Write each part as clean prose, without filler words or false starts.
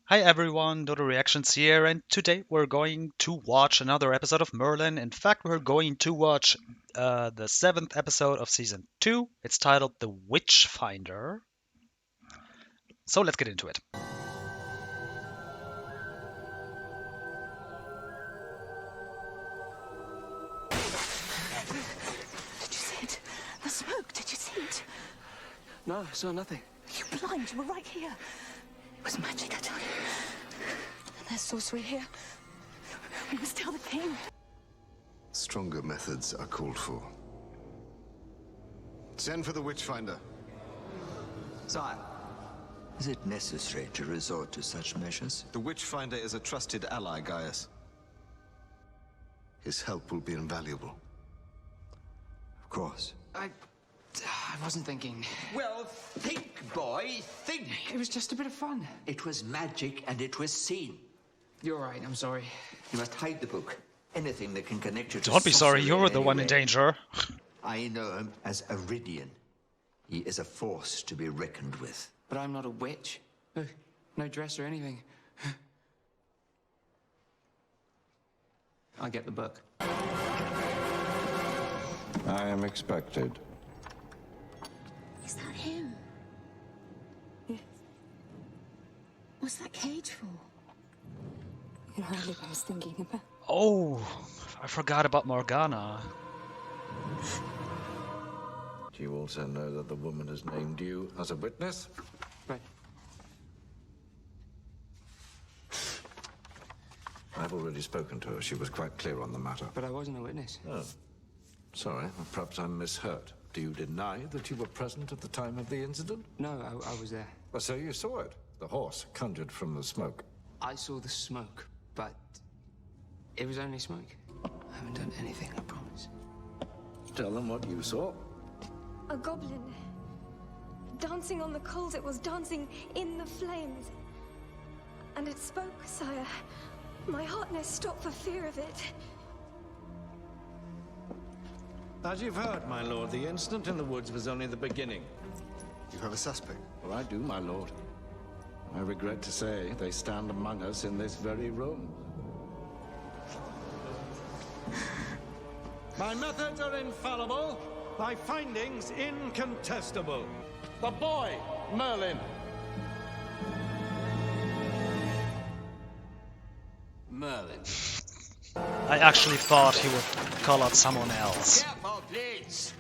Hi everyone, Dodo Reactions here, and today we're going to watch another episode of Merlin. In fact, we're going to watch the seventh episode of season 2. It's titled The Witchfinder. So let's get into it. Did you see it? The smoke, did you see it? No, I saw nothing. You blind, you were right here. It was magic, I tell you. And there's sorcery here. We must tell the king. Stronger methods are called for. Send for the Witchfinder. Sire, is it necessary to resort to such measures? The Witchfinder is a trusted ally, Gaius. His help will be invaluable. Of course. I wasn't thinking. Well, think, boy, think! It was just a bit of fun. It was magic and it was seen. You're right, I'm sorry. You must hide the book. Anything that can connect you to Don't be sorry, sorcery you're in the any one in way. danger. I know him as Iridian. He is a force to be reckoned with. But I'm not a witch. No dress or anything. I'll get the book. I am expected. Is that him? Yes. What's that cage for? You know what I was thinking about. Oh, I forgot about Morgana. Do you also know that the woman has named you as a witness? Right. I've already spoken to her. She was quite clear on the matter. But I wasn't a witness. Oh, sorry. Perhaps I'm misheard. Do you deny that you were present at the time of the incident? No, I was there. Well, so you saw it. The horse conjured from the smoke. I saw the smoke, but it was only smoke. I haven't done anything, I promise. Tell them what you saw. A goblin. Dancing on the coals, it was dancing in the flames. And it spoke, sire. My heart near stopped for fear of it. As you've heard, my lord, the incident in the woods was only the beginning. You have a suspect. Well, I do, my lord. I regret to say they stand among us in this very room. My methods are infallible, my findings incontestable. The boy, Merlin. Merlin. I actually thought he would call out someone else. Careful, please!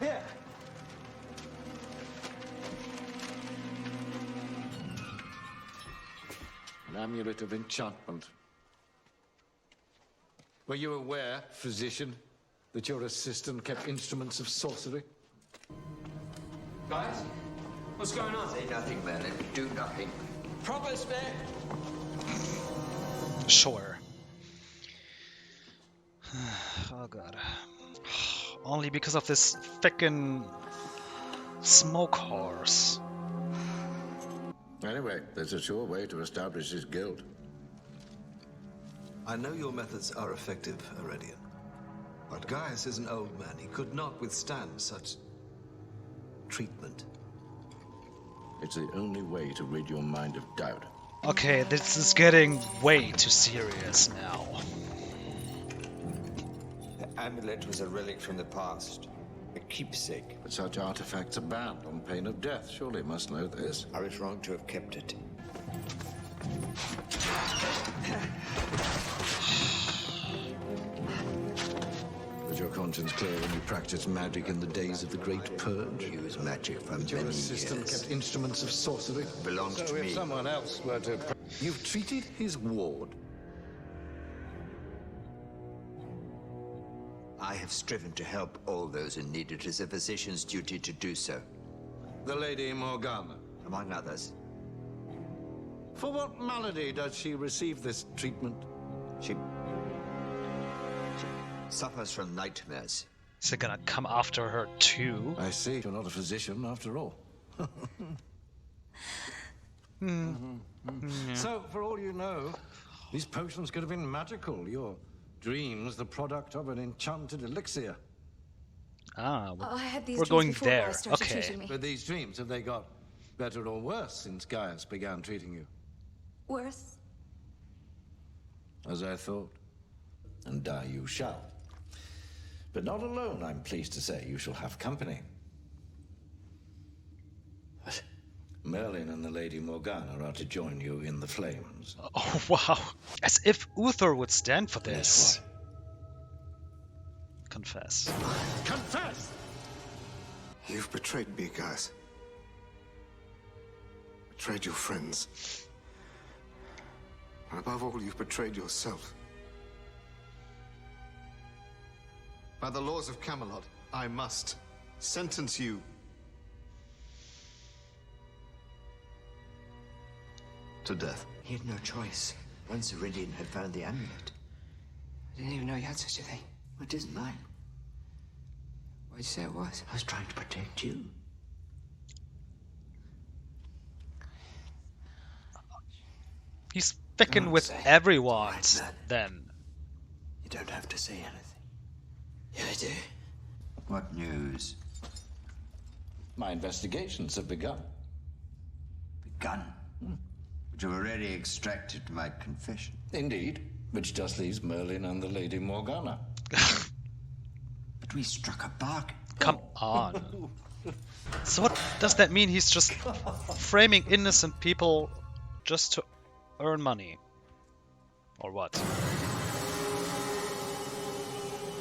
Here! An amulet of enchantment. Were you aware, physician, that your assistant kept instruments of sorcery? Guys? What's going on? Say nothing, Merlin. Do nothing. Proper spare. Sure. Oh god. Only because of this frickin' smoke horse. Anyway, there's a sure way to establish his guilt. I know your methods are effective, Iridian. But Gaius is an old man. He could not withstand such treatment. It's the only way to rid your mind of doubt. Okay, this is getting way too serious now. The amulet was a relic from the past, a keepsake. But such artifacts are banned on pain of death. Surely you must know this. I was wrong to have kept it. Was your conscience clear when you practiced magic in the days of the Great Purge? Use magic for Your many assistant years. kept instruments of sorcery? Belongs So to if me. someone else were to... You've treated his ward. I have striven to help all those in need. It is a physician's duty to do so, The Lady Morgana. among others. For what malady does she receive this treatment? She suffers from nightmares. Is it gonna come after her too? I see. You're not a physician after all. So, for all you know, these potions could have been magical. Your dreams the product of an enchanted elixir. Ah, I had these we're dreams going before there. Gaius started Okay. treating me. But these dreams, have they got better or worse since Gaius began treating you? Worse? As I thought. And die you shall. But not alone, I'm pleased to say. You shall have company. Merlin and the Lady Morgana are to join you in the flames. Oh, wow. As if Uther would stand for this. Confess. Confess! You've betrayed me, guys. Betrayed your friends. And above all, you've betrayed yourself. By the laws of Camelot, I must sentence you. To death. He had no choice. Once Iridian had found the amulet. I didn't even know you had such a thing. It isn't mine. Why'd you say it was? I was trying to protect you. He's fucking Don't with say. everyone Right, man. then. You don't have to say anything. Yeah, I do. What news? My investigations have begun. Begun. But you've already extracted my confession. Indeed. Which just leaves Merlin and the Lady Morgana. But we struck a bargain. Come on. So what does that mean? He's just framing innocent people just to earn money? Or what?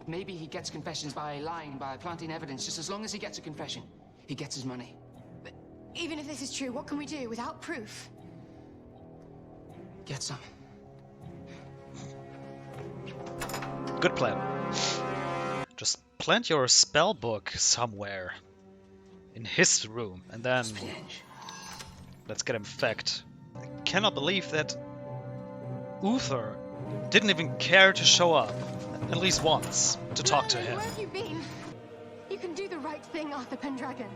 Maybe he gets confessions by lying, by planting evidence. Just as long as he gets a confession, he gets his money. Even if this is true, what can we do without proof? Get some. Good plan. Just plant your spell book somewhere. In his room. And then let's get him fact. I cannot believe that Uther didn't even care to show up. At least once. To talk to him. Where have you been? You can do the right thing, Arthur Pendragon.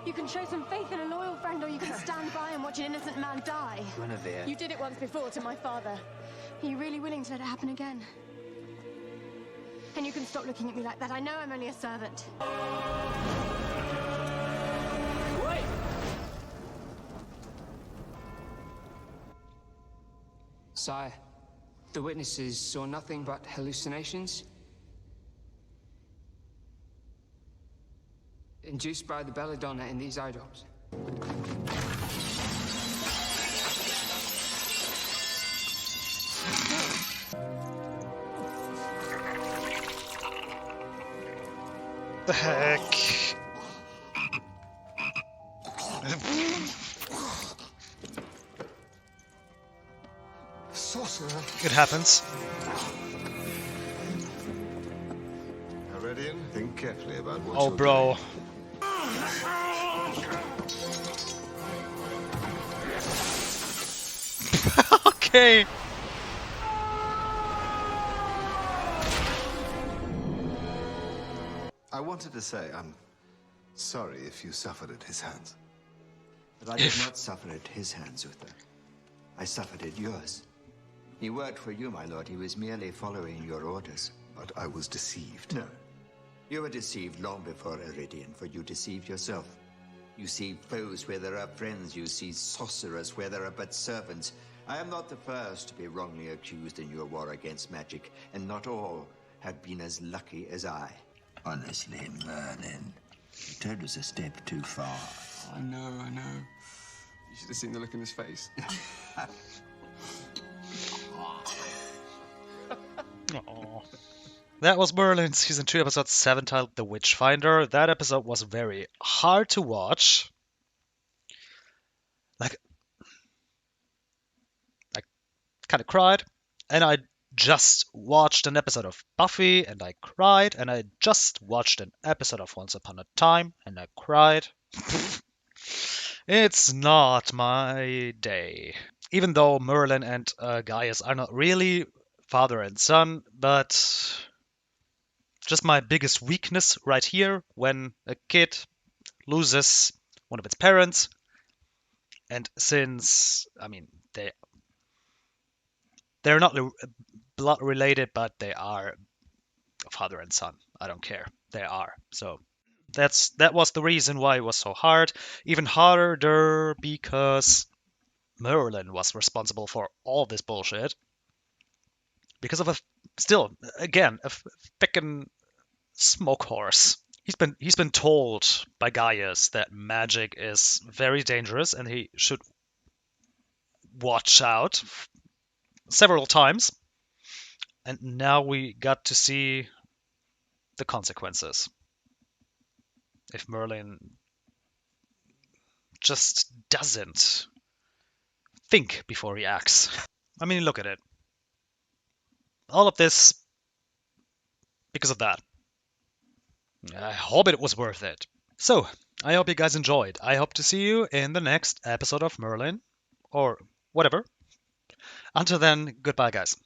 You can show some faith in a loyal friend, or you can stand by and watch an innocent man die. Guinevere. You did it once before to my father. Are you really willing to let it happen again? And you can stop looking at me like that. I know I'm only a servant. Wait! Sire, the witnesses saw nothing but hallucinations. Induced by the belladonna in these idols. The heck? Sorcerer. It happens. Iridian, think carefully about what Oh, you're bro. Okay. I wanted to say I'm sorry if you suffered at his hands. But I did not suffer at his hands, Uther. I suffered at yours. He worked for you, my lord. He was merely following your orders. But I was deceived. No. You were deceived long before Iridian, for you deceived yourself. You see foes where there are friends. You see sorcerers where there are but servants. I am not the first to be wrongly accused in your war against magic, and not all have been as lucky as I. Honestly, Merlin, Ted was a step too far. I know. You should have seen the look in his face. Aw. That was Merlin, Season 2, Episode 7, titled The Witchfinder. That episode was very hard to watch. I kind of cried. And I just watched an episode of Buffy, and I cried. And I just watched an episode of Once Upon a Time, and I cried. It's not my day. Even though Merlin and Gaius are not really father and son, but just my biggest weakness right here when a kid loses one of its parents. And since, I mean, they're not blood related, but they are father and son. I don't care. They are. So that was the reason why it was so hard. Even harder because Merlin was responsible for all this bullshit. Because of still again a fucking smoke horse. He's been told by Gaius that magic is very dangerous and he should watch out several times. And now we got to see the consequences. If Merlin just doesn't think before he acts. I mean, look at it. All of this because of that. I hope it was worth it. So, I hope you guys enjoyed. I hope to see you in the next episode of Merlin, or whatever. Until then, goodbye, guys.